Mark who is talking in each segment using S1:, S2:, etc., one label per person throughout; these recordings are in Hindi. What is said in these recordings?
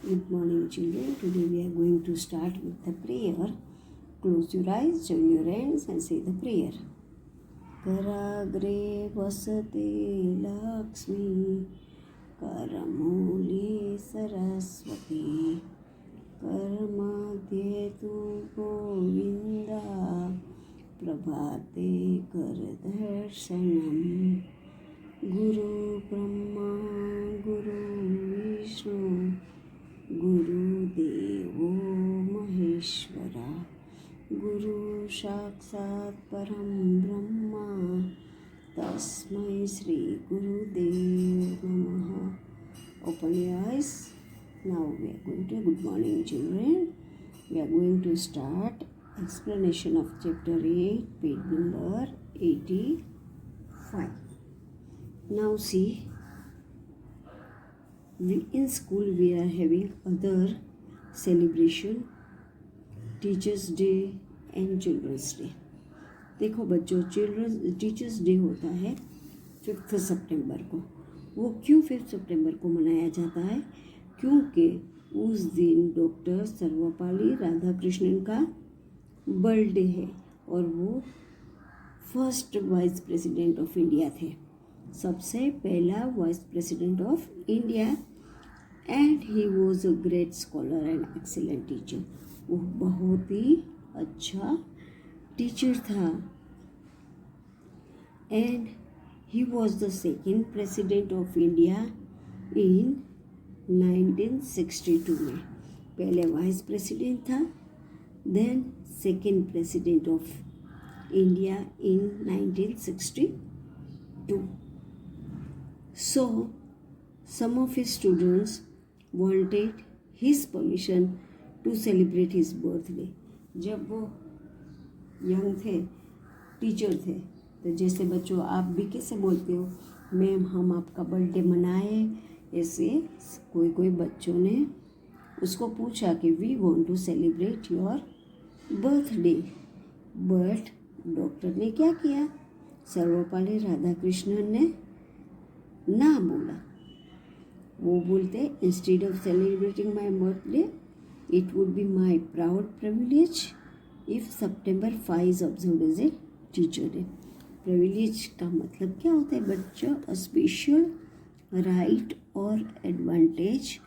S1: Good morning, children. Today we are going to start with the prayer. Close your eyes, join your hands, and say the prayer. Karagre vasate Lakshmi, Karamuli Saraswati, Karmadhye tu Govinda, Prabhate Kardarshanam, Guru Brahma, Guru Vishnu, गुरुदेवो Maheshwara गुरु साक्षात् परम ब्रह्मा तस्मै श्री गुरुदेव नमः. Open your eyes. Now we are going to good morning, children. We are going to start explanation of chapter 8, page number 85. Now see, in school we are having other celebration, teachers day and children's day. देखो बच्चों, टीचर्स डे होता है 5 सितंबर को. वो क्यों 5 सितंबर को मनाया जाता है? क्योंकि उस दिन डॉक्टर सर्वपल्ली राधाकृष्णन का बर्थडे है और वो first vice president of India थे, सबसे पहला vice president of India. And he was a great scholar and excellent teacher. वो बहुत ही अच्छा टीचर था. And he was the second president of India in 1962 में. पहले वाइस प्रेसिडेंट था, then second president of India in 1962. So some of his students wanted his permission to celebrate his birthday. जब वो यंग थे, टीचर थे, तो जैसे बच्चों आप भी कैसे बोलते हो, मैम हम आपका बर्थडे मनाए, ऐसे कोई बच्चों ने उसको पूछा कि we want to celebrate your birthday. But doctor ने क्या किया, सर्वपल्ली राधाकृष्णन ने ना बोला. वो बोलते instead of celebrating my birthday it would be my proud privilege if September 5 is observed as a teacher day. Privilege का मतलब क्या होता है बच्चों? अ स्पेशल राइट और advantage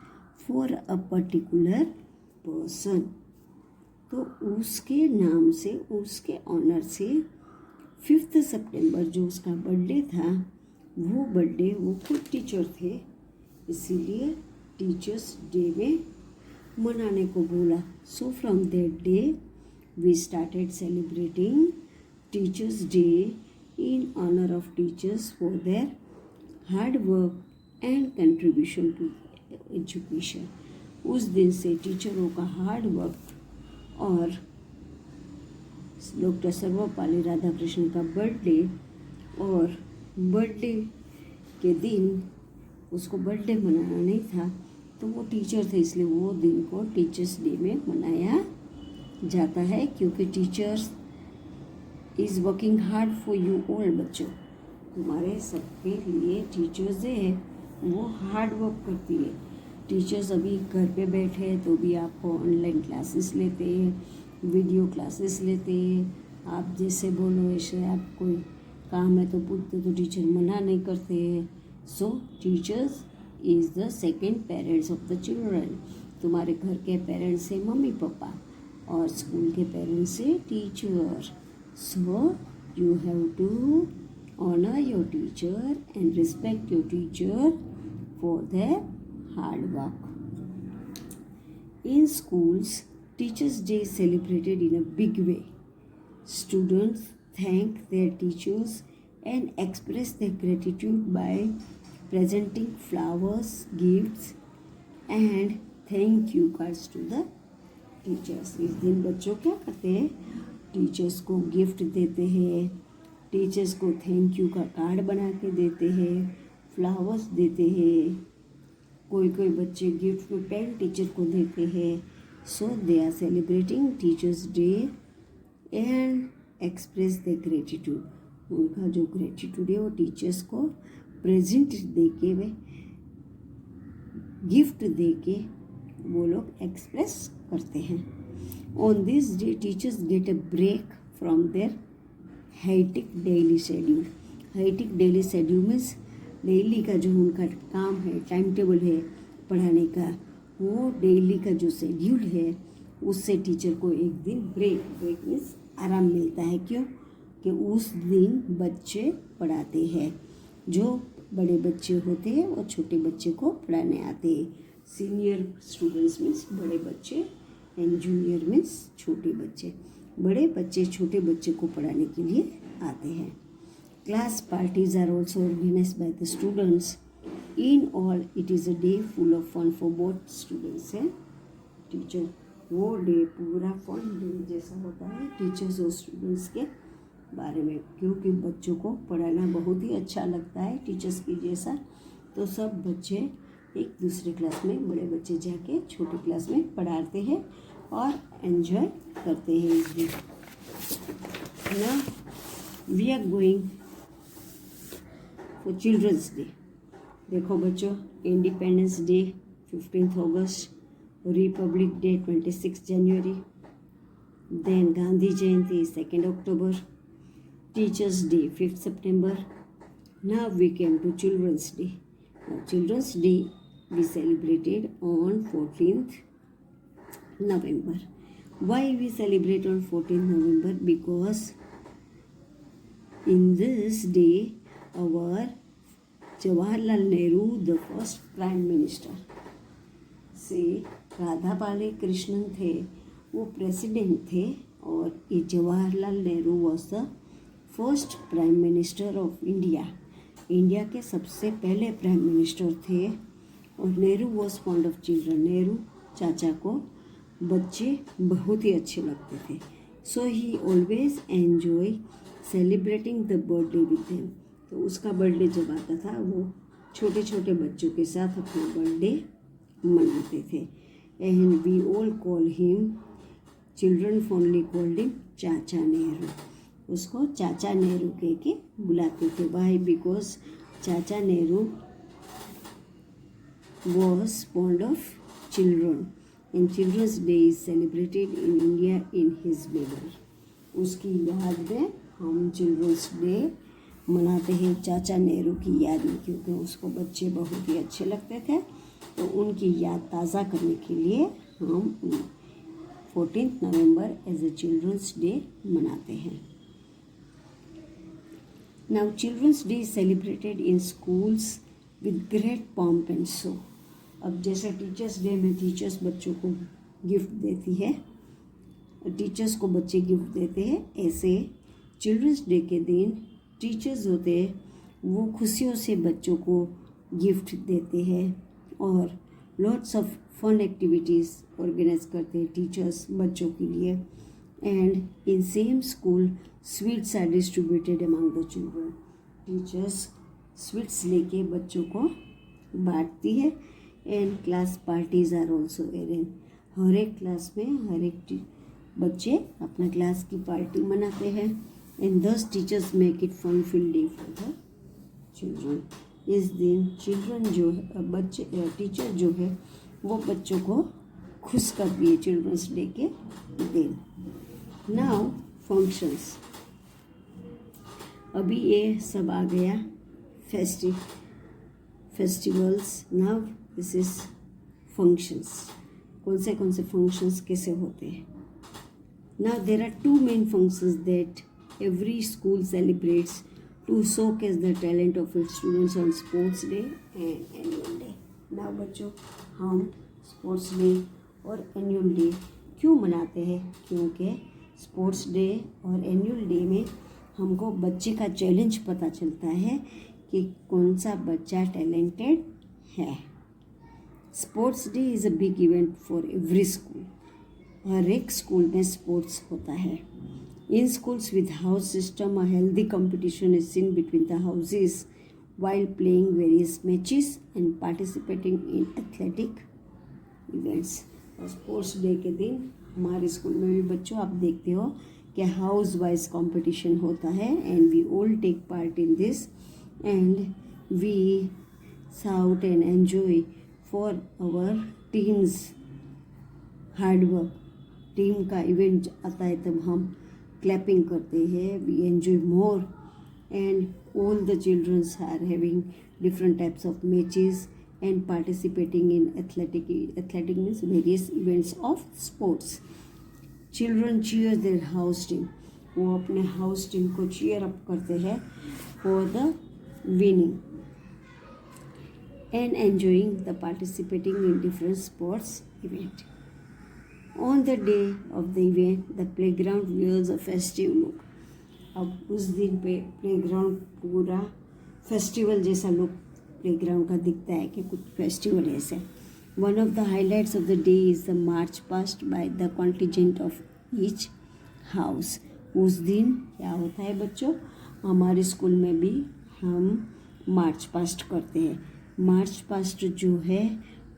S1: for a particular person. तो उसके नाम से, उसके ऑनर से 5 सितंबर जो उसका बर्थडे था, वो बर्थडे वो खुद टीचर थे, इसीलिए टीचर्स डे में मनाने को बोला. So from that day we started celebrating teachers day in honour of teachers for their hard work and contribution to education. उस दिन से टीचरों का हार्ड वर्क और डॉक्टर सर्वपल्ली राधाकृष्णन का बर्थडे, और बर्थडे के दिन उसको बर्थडे मनाना नहीं था तो वो टीचर थे, इसलिए वो दिन को टीचर्स डे में मनाया जाता है. क्योंकि teachers is working hard for you all. बच्चों, तुम्हारे सबके लिए टीचर्स है वो हार्ड वर्क करती है. टीचर्स अभी घर पे बैठे हैं तो भी आपको ऑनलाइन क्लासेस लेते हैं, वीडियो क्लासेस लेते हैं. आप जैसे बोलो ऐसे, आप कोई काम है तो पूछते तो टीचर मना नहीं करते हैं. सो teachers is the second parents of the children. तुम्हारे घर के पेरेंट्स से मम्मी पापा और स्कूल के पेरेंट्स से teacher. So you have to honour your teacher and respect your teacher for their hard work. In schools teachers day is celebrated in a big way. Students thank their teachers and express their gratitude by presenting flowers, gifts and thank you cards to the teachers. इस दिन बच्चों क्या करते हैं? टीचर्स को गिफ्ट देते हैं, टीचर्स को थैंक यू का कार्ड बना के देते हैं, फ्लावर्स देते हैं. कोई बच्चे गिफ्ट में पेन टीचर को देते हैं. So they are celebrating teachers day and express the gratitude. उनका जो ग्रेटिट्यूड है वो टीचर्स को प्रेजेंट दे के, वे गिफ्ट दे के वो लोग एक्सप्रेस करते हैं। On this day teachers get a break from their hectic daily schedule. Hectic daily schedule means daily का जो उनका काम है, टाइम टेबल है पढ़ाने का, वो डेली का जो शेड्यूल है उससे टीचर को एक दिन ब्रेक मीन्स आराम मिलता है। क्यों? कि उस दिन बच्चे पढ़ाते हैं, जो बड़े बच्चे होते हैं और छोटे बच्चे को पढ़ाने आते हैं। सीनियर स्टूडेंट्स मीन्स बड़े बच्चे एंड जूनियर मीन्स छोटे बच्चे। बड़े बच्चे छोटे बच्चे को पढ़ाने के लिए आते हैं। Class parties are also organised by the students. In all it is a day full of fun for both students and teacher. वो डे पूरा फन डे जैसा होता है टीचर्स और स्टूडेंट्स के बारे में, क्योंकि बच्चों को पढ़ाना बहुत ही अच्छा लगता है टीचर्स की जैसा। तो सब बच्चे एक दूसरे क्लास में, बड़े बच्चे जाके छोटे क्लास में पढ़ाते हैं और एंजॉय करते हैं इस दिन। Now we are going for children's day. देखो बच्चों, इंडिपेंडेंस डे 15 अगस्त, रिपब्लिक डे 26 जनवरी, देन गांधी जयंती 2 अक्टूबर, teachers day 5 September. Now we came to Children's Day. Now Children's Day we celebrated on 14th November. Why we celebrate on 14th November? Because in this day our Jawaharlal Nehru, the first Prime Minister, से राधाबाई कृष्णन थे, वो प्रेसिडेंट थे, और ये Jawaharlal Nehru was the first prime minister of India. India के सबसे पहले प्राइम मिनिस्टर थे। और Nehru was fond of children. Nehru चाचा को बच्चे बहुत ही अच्छे लगते थे। So he always enjoy celebrating the birthday with them. तो उसका बर्थडे जब आता था वो छोटे छोटे बच्चों के साथ अपना बर्थडे मनाते थे। And we all call him, children fondly called him Chacha Nehru. उसको चाचा नेहरू कह के बुलाते थे। Why? Because Chacha Nehru was fond of children and children's day is celebrated in India in his memory. उसकी याद में हम चिल्ड्रंस डे मनाते हैं, चाचा नेहरू की याद में, क्योंकि उसको बच्चे बहुत ही अच्छे लगते थे। तो उनकी याद ताज़ा करने के लिए हम 14th नवंबर एज ए चिल्ड्रंस डे मनाते हैं। Now Children's Day is celebrated in schools with great pomp and show. अब जैसे टीचर्स डे में टीचर्स बच्चों को गिफ्ट देती है, टीचर्स को बच्चे गिफ्ट देते हैं, ऐसे चिल्ड्रंस डे के दिन टीचर्स होते हैं वो खुशियों से बच्चों को गिफ्ट देते हैं और lots of fun activities organise करते हैं टीचर्स बच्चों के लिए। And in same school sweets are distributed among the children. Teachers sweets लेके बच्चों को बांटती है। And class parties are also arrange. हर एक क्लास में हर एक बच्चे अपना क्लास की पार्टी मनाते हैं। And this teachers make it fun feel day for the children. इस दिन चिल्ड्रन जो है, बच्चे टीचर जो है वो बच्चों को खुश करती है चिल्ड्रंस डे के दिन। नाउ फंक्शंस, अभी ये सब आ गया festivals. Now this is functions. कौन से फंक्शंस कैसे होते हैं? Now there are 2 main functions that every school celebrates to showcase the talent of its students on sports day and annual day. Now बच्चों, हम स्पोर्ट्स डे और एनुअल डे क्यों मनाते हैं? क्योंकि स्पोर्ट्स डे और एनुअल डे में हमको बच्चे का चैलेंज पता चलता है कि कौन सा बच्चा टैलेंटेड है। Sports day is a big event for every school. हर एक स्कूल में स्पोर्ट्स होता है। In schools with house system a healthy competition is seen between the houses while playing various matches and participating in athletic events। और स्पोर्ट्स डे के दिन हमारे स्कूल में भी बच्चों आप देखते हो कि हाउस वाइज कंपटीशन होता है and we all take part in this and we shout and enjoy for our teams hard work, team का इवेंट आता है तब हम क्लैपिंग करते हैं, we enjoy more, and all the children's are having different types of matches and participating in athletic means various events of sports. Children cheer their house team, वो अपने हाउस टीम को चीयर अप करते हैं for the winning and enjoying the participating in different sports event. On the day of the event, the playground wears a festive look. अब उस दिन पे प्लेग्राउंड पूरा फेस्टिवल जैसा लुक प्लेग्राउंड का दिखता है कि कुछ फेस्टिवल ऐसा. One of the highlights of the day is the march past by the contingent of each house. उस दिन क्या होता है बच्चों, हमारे स्कूल में भी हम मार्च पास्ट करते हैं. मार्च पास्ट जो है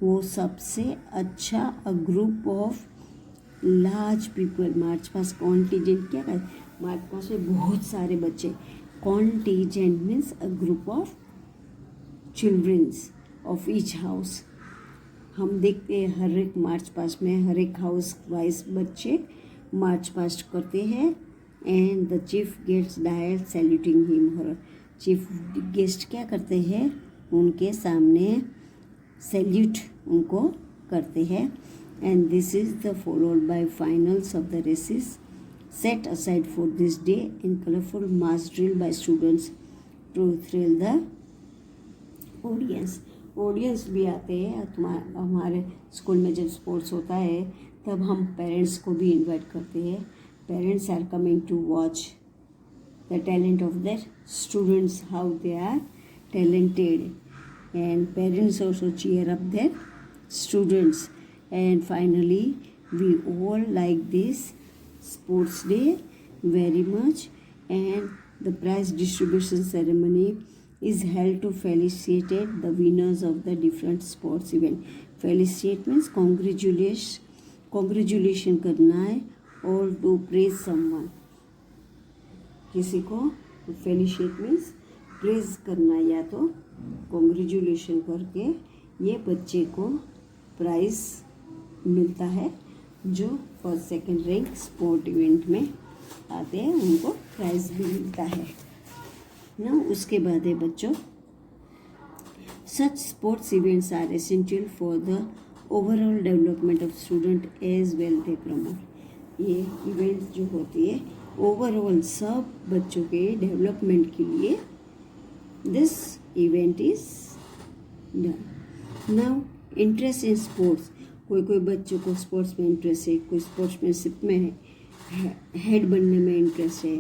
S1: वो सबसे अच्छा a group of large people. March past contingent क्या कहते हैं, मार्च पास्ट में बहुत सारे बच्चे. Contingent means a group of children's of each house. हम देखते हैं हर एक मार्च पास्ट में हर एक हाउस वाइज बच्चे मार्च पास्ट करते हैं. And the chief gets dial saluting him her. Chief guest क्या करते हैं, उनके सामने सैल्यूट उनको करते हैं. And this is the followed by finals of the races set aside for this day in colourful mass drill by students to thrill the audience. Audience भी आते हैं. हमारे स्कूल में जब स्पोर्ट्स होता है तब हम पेरेंट्स को भी इनवाइट करते हैं. Parents are coming to watch the talent of their students, how they are talented, and parents also cheer up their students. And finally we all like this sports day very much, and the prize distribution ceremony is held to felicitate the winners of the different sports event. Felicitate means congratulation करना है, or to praise someone. किसी को felicitate means प्रेज करना या तो कॉन्ग्रेचुलेशन करके ये बच्चे को प्राइज़ मिलता है. जो first second rank sport event में आते हैं उनको प्राइज़ भी मिलता है ना. उसके बाद है बच्चों, such sports events are essential for the overall development of student as well they promote. ये इवेंट्स जो होती है ओवरऑल सब बच्चों के डेवलपमेंट के लिए this event is done. Now interest in sports, कोई बच्चों को स्पोर्ट्स में इंटरेस्ट है, कोई स्पोर्ट्समैनशिप में है, हेड बनने में इंटरेस्ट है,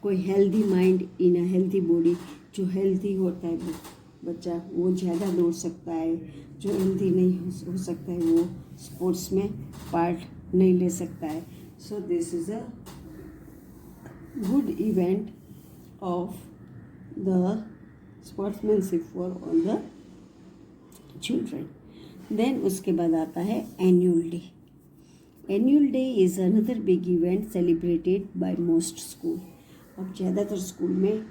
S1: कोई healthy mind in a healthy body. जो हेल्दी होता है बच्चा वो ज़्यादा दौड़ सकता है, जो हेल्दी नहीं हो सकता है वो स्पोर्ट्स में पार्ट नहीं ले सकता है. So this is a good event of the sportsmanship for all the children. Then उसके बाद आता है annual day. Annual day is another big event celebrated by most school. अब ज़्यादातर स्कूल में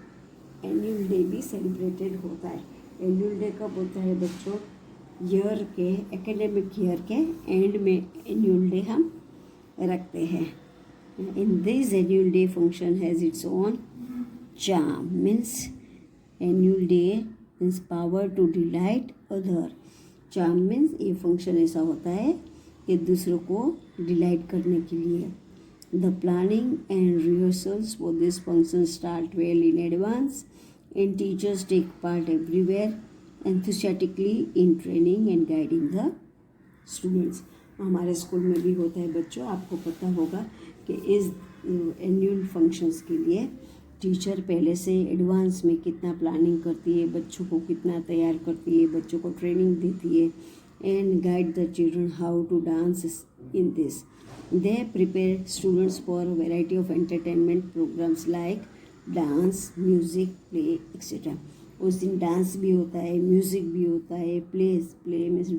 S1: annual day भी celebrated होता है. Annual day कब होता है बच्चों, ईयर के एकेडमिक ईयर के एंड में annual day हम रखते हैं. In this annual day function has its own charm. Means annual day means power to delight other. Charm means ये फंक्शन ऐसा होता है कि दूसरों को डिलाइट करने के लिए. The planning and rehearsals for this function start well in advance and teachers take part everywhere enthusiastically in training and guiding the students. हमारे स्कूल में भी होता है बच्चों, आपको पता होगा कि इस एनुअल फंक्शंस के लिए टीचर पहले से एडवांस में कितना प्लानिंग करती है, बच्चों को कितना तैयार करती है, बच्चों को ट्रेनिंग देती है. And guide the children how to dance in this. They prepare students for variety of entertainment programmes like dance, music, play etcetera. उस दिन डांस भी होता है, म्यूज़िक भी होता है, प्ले मीन्स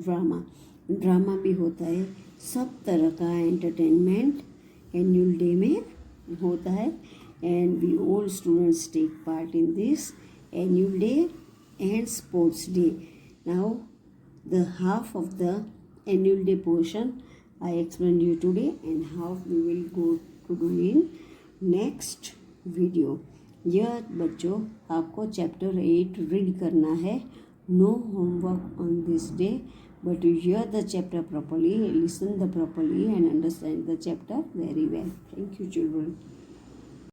S1: ड्रामा भी होता है. सब तरह का एंटरटेनमेंट एनुअल डे में होता है. And we all students take part in this annual day and sports day. Now the half of the annual day portion I explained you today and how we will go to do in next video. यह बच्चों आपको चैप्टर 8 रीड करना है. No homework on this day, but you hear the chapter properly, listen the properly and understand the chapter very well. Thank you children.